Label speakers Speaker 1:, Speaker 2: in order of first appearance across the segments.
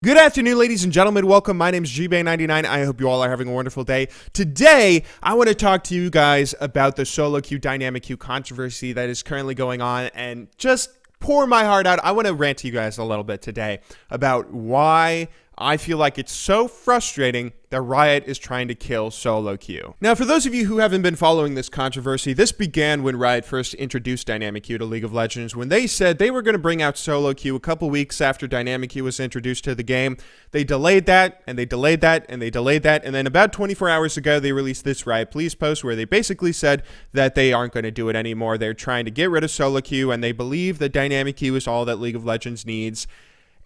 Speaker 1: Good afternoon, ladies and gentlemen. Welcome. My name is GBay99. I hope you all are having a wonderful day. Today, I want to talk to you guys about the solo queue, dynamic queue controversy that is currently going on, and just pour my heart out. I want to rant to you guys a little bit today about why I feel like it's so frustrating that Riot is trying to kill solo queue. Now, for those of you who haven't been following this controversy, this began when Riot first introduced dynamic queue to League of Legends, when they said they were going to bring out solo queue a couple weeks after dynamic queue was introduced to the game. They delayed that, and they delayed that, and they delayed that, and then about 24 hours ago, they released this Riot Please post where they basically said that they aren't going to do it anymore. They're trying to get rid of solo queue, and they believe that dynamic queue is all that League of Legends needs,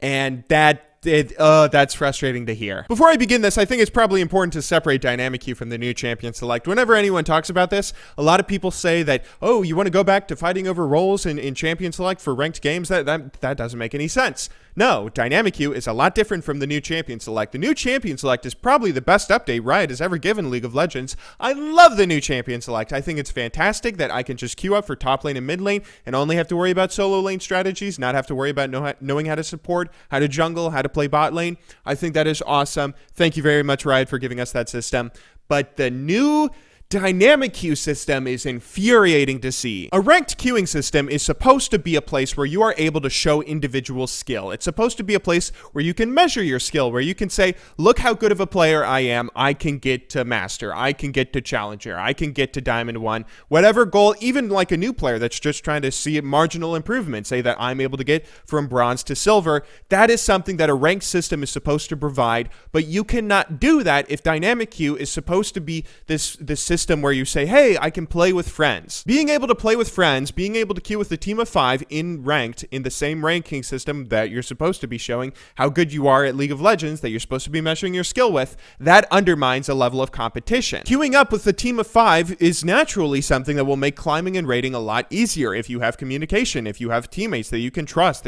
Speaker 1: and that's frustrating to hear. Before I begin this, I think it's probably important to separate dynamic queue from the new champion select. Whenever anyone talks about this, a lot of people say that, oh, you want to go back to fighting over roles in champion select for ranked games? That doesn't make any sense. No, dynamic queue is a lot different from the new champion select. The new champion select is probably the best update Riot has ever given League of Legends. I love the new champion select. I think it's fantastic that I can just queue up for top lane and mid lane and only have to worry about solo lane strategies, not have to worry about knowing how to support, how to jungle, how to play bot lane. I think that is awesome. Thank you very much, Riot, for giving us that system. But the new dynamic queue system is infuriating to see. A ranked queuing system is supposed to be a place where you are able to show individual skill. It's supposed to be a place where you can measure your skill, where you can say, look how good of a player I am. I can get to master. I can get to challenger. I can get to diamond 1. Whatever goal, even like a new player that's just trying to see a marginal improvement, say that I'm able to get from bronze to silver. That is something that a ranked system is supposed to provide, but you cannot do that if dynamic queue is supposed to be this system where you say, hey, I can play with friends. Being able to play with friends, being able to queue with a team of 5 in ranked in the same ranking system that you're supposed to be showing how good you are at League of Legends, that you're supposed to be measuring your skill with, that undermines a level of competition. Queuing up with a team of 5 is naturally something that will make climbing and raiding a lot easier if you have communication, if you have teammates that you can trust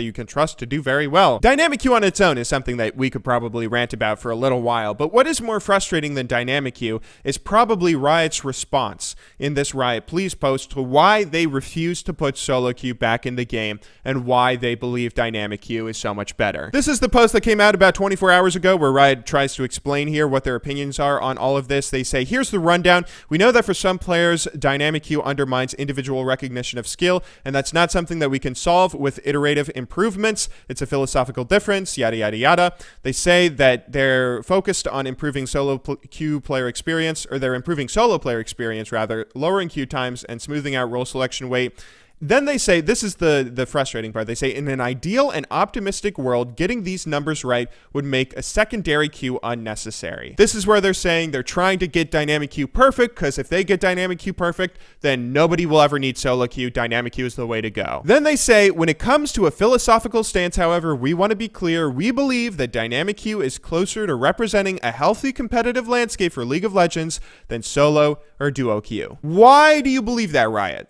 Speaker 1: to do very well. Dynamic queue on its own is something that we could probably rant about for a little while, but what is more frustrating than dynamic queue is probably Riot's response in this Riot Please post to why they refuse to put solo queue back in the game and why they believe dynamic queue is so much better. This is the post that came out about 24 hours ago where Riot tries to explain here what their opinions are on all of this. They say, here's the rundown. We know that for some players, dynamic queue undermines individual recognition of skill, and that's not something that we can solve with iterative improvements. It's a philosophical difference, yada, yada, yada. They say that they're focused on improving solo queue player experience, or they're improving solo player experience rather, lowering queue times and smoothing out role selection weight. Then they say, this is the frustrating part, they say, in an ideal and optimistic world, getting these numbers right would make a secondary queue unnecessary. This is where they're saying they're trying to get dynamic queue perfect, because if they get dynamic queue perfect, then nobody will ever need solo queue. Dynamic queue is the way to go. Then they say, when it comes to a philosophical stance, however, we want to be clear, we believe that dynamic queue is closer to representing a healthy competitive landscape for League of Legends than solo or duo queue. Why do you believe that, Riot?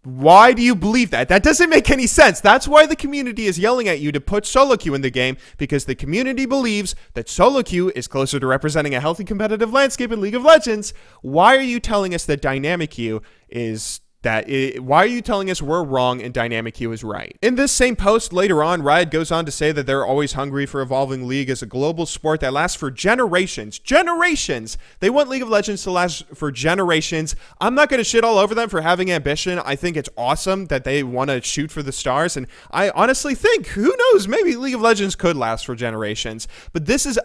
Speaker 1: Why do you believe that? That doesn't make any sense. That's why the community is yelling at you to put solo queue in the game, because the community believes that solo queue is closer to representing a healthy competitive landscape in League of Legends. Why are you telling us that dynamic queue is why are you telling us we're wrong and dynamic queue is right? In this same post later on, Riot goes on to say that they're always hungry for evolving League as a global sport that lasts for generations. Generations! They want League of Legends to last for generations. I'm not going to shit all over them for having ambition. I think it's awesome that they want to shoot for the stars, and I honestly think, who knows, maybe League of Legends could last for generations. But this is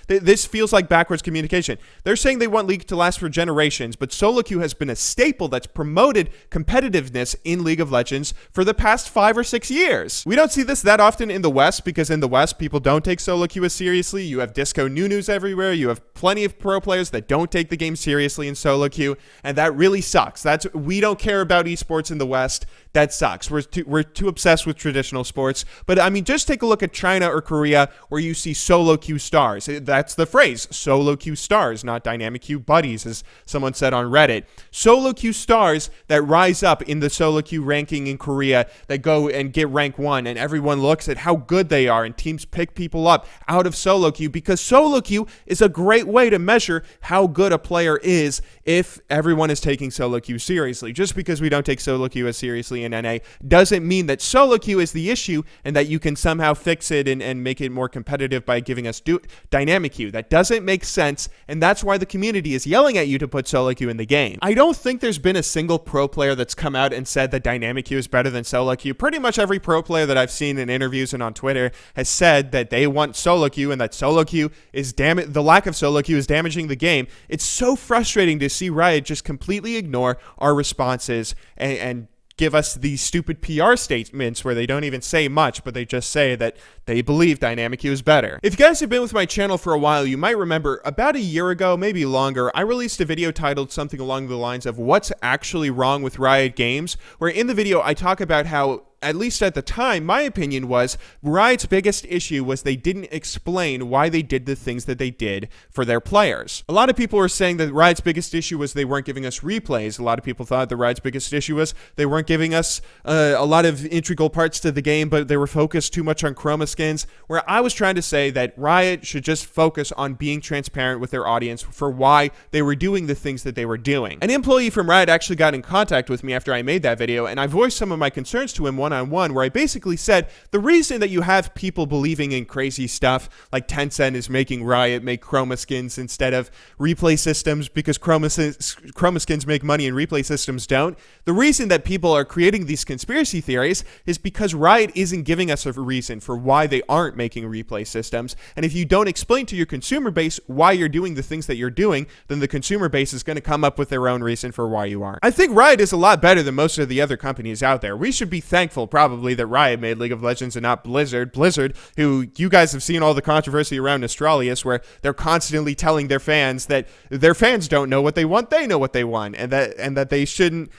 Speaker 1: this feels like backwards communication. They're saying they want League to last for generations, but solo queue has been a staple that's promoted competitiveness in League of Legends for the past 5 or 6 years. We don't see this that often in the West, because in the West, people don't take solo queue as seriously. You have disco nunus everywhere. You have plenty of pro players that don't take the game seriously in solo queue, and that really sucks. We don't care about esports in the West. That sucks. We're too obsessed with traditional sports. But I mean, just take a look at China or Korea, where you see solo queue stars. That's the phrase, solo queue stars, not dynamic queue buddies, as someone said on Reddit. Solo queue stars that rise up in the solo queue ranking in Korea that go and get rank 1, and everyone looks at how good they are, and teams pick people up out of solo queue, because solo queue is a great way to measure how good a player is if everyone is taking solo queue seriously. Just because we don't take solo queue as seriously in NA doesn't mean that solo queue is the issue and that you can somehow fix it and make it more competitive by giving us dynamic queue. That doesn't make sense, and that's why the community is yelling at you to put solo queue in the game. I don't think there's been a single pro player that's come out and said that dynamic queue is better than solo queue. Pretty much every pro player that I've seen in interviews and on Twitter has said that they want solo queue and that solo queue is the lack of solo queue is damaging the game. It's so frustrating to see Riot just completely ignore our responses and give us these stupid PR statements where they don't even say much, but they just say that they believe dynamic queue is better. If you guys have been with my channel for a while, you might remember about a year ago, maybe longer, I released a video titled something along the lines of what's actually wrong with Riot Games, where in the video I talk about how, at least at the time, my opinion was Riot's biggest issue was they didn't explain why they did the things that they did for their players. A lot of people were saying that Riot's biggest issue was they weren't giving us replays. A lot of people thought that Riot's biggest issue was they weren't giving us a lot of integral parts to the game, but they were focused too much on chroma skins, where I was trying to say that Riot should just focus on being transparent with their audience for why they were doing the things that they were doing. An employee from Riot actually got in contact with me after I made that video, and I voiced some of my concerns to him one-on-one, where I basically said the reason that you have people believing in crazy stuff like Tencent is making Riot make chroma skins instead of replay systems because chroma skins make money and replay systems don't. The reason that people are creating these conspiracy theories is because Riot isn't giving us a reason for why they aren't making replay systems. And if you don't explain to your consumer base why you're doing the things that you're doing, then the consumer base is going to come up with their own reason for why you aren't. I think Riot is a lot better than most of the other companies out there. We should be thankful probably that Riot made League of Legends and not Blizzard. Blizzard, who you guys have seen all the controversy around Astralis, where they're constantly telling their fans that their fans don't know what they want, they know what they want, and that they shouldn't.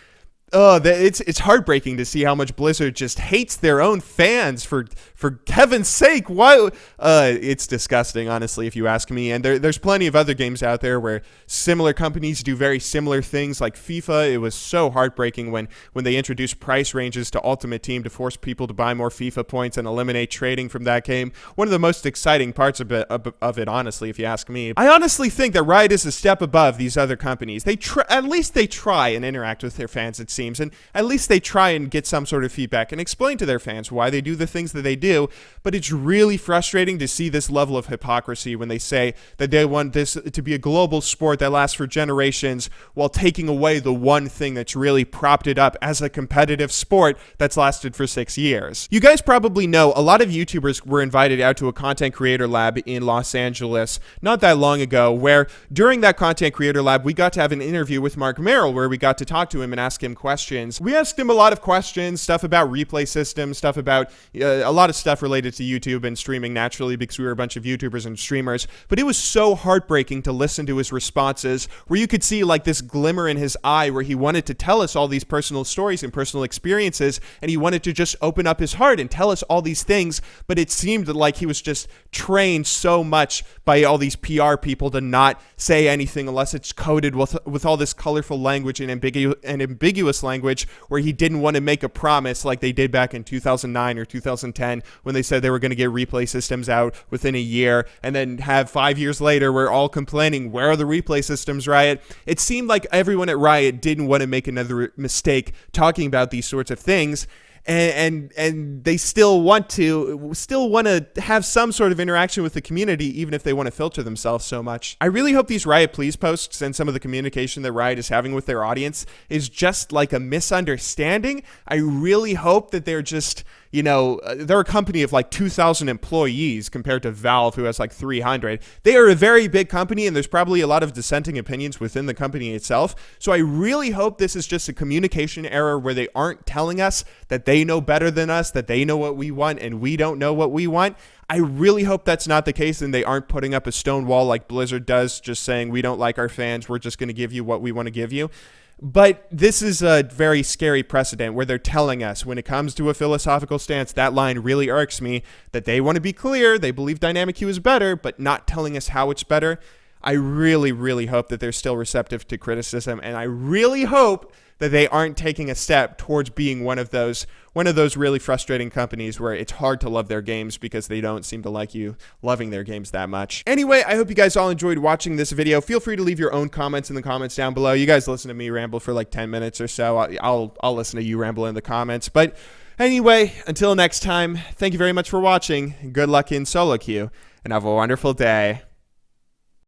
Speaker 1: It's heartbreaking to see how much Blizzard just hates their own fans for heaven's sake. Why? It's disgusting, honestly, if you ask me. And there's plenty of other games out there where similar companies do very similar things, like FIFA. It was so heartbreaking when they introduced price ranges to Ultimate Team to force people to buy more FIFA points and eliminate trading from that game. One of the most exciting parts of it, honestly, if you ask me. I honestly think that Riot is a step above these other companies. At least they try and interact with their fans, it seems. And at least they try and get some sort of feedback and explain to their fans why they do the things that they do. But it's really frustrating to see this level of hypocrisy when they say that they want this to be a global sport that lasts for generations while taking away the one thing that's really propped it up as a competitive sport that's lasted for 6 years. You guys probably know a lot of YouTubers were invited out to a content creator lab in Los Angeles not that long ago, where during that content creator lab, we got to have an interview with Mark Merrill where we got to talk to him and ask him questions. We asked him a lot of questions, stuff about replay systems, stuff about a lot of stuff related to YouTube and streaming, naturally, because we were a bunch of YouTubers and streamers. But it was so heartbreaking to listen to his responses, where you could see like this glimmer in his eye where he wanted to tell us all these personal stories and personal experiences, and he wanted to just open up his heart and tell us all these things. But it seemed like he was just trained so much by all these PR people to not say anything unless it's coded with all this colorful language and ambiguous language, where he didn't want to make a promise like they did back in 2009 or 2010 when they said they were going to get replay systems out within a year, and then have 5 years later we're all complaining, where are the replay systems, Riot? It seemed like everyone at Riot didn't want to make another mistake talking about these sorts of things. And they still want to have some sort of interaction with the community, even if they want to filter themselves so much. I really hope these Riot Please posts and some of the communication that Riot is having with their audience is just like a misunderstanding. I really hope that they're just, they're a company of like 2,000 employees compared to Valve, who has like 300. They are a very big company, and there's probably a lot of dissenting opinions within the company itself. So I really hope this is just a communication error where they aren't telling us that they know better than us, that they know what we want and we don't know what we want. I really hope that's not the case, and they aren't putting up a stone wall like Blizzard does, just saying we don't like our fans, we're just going to give you what we want to give you. But this is a very scary precedent where they're telling us, when it comes to a philosophical stance, that line really irks me, that they want to be clear, they believe dynamic queue is better, but not telling us how it's better. I really, really hope that they're still receptive to criticism, and I really hope that they aren't taking a step towards being one of those really frustrating companies where it's hard to love their games because they don't seem to like you loving their games that much. Anyway, I hope you guys all enjoyed watching this video. Feel free to leave your own comments in the comments down below. You guys listen to me ramble for like 10 minutes or so. I'll listen to you ramble in the comments. But anyway, until next time, thank you very much for watching. Good luck in solo queue, and have a wonderful day.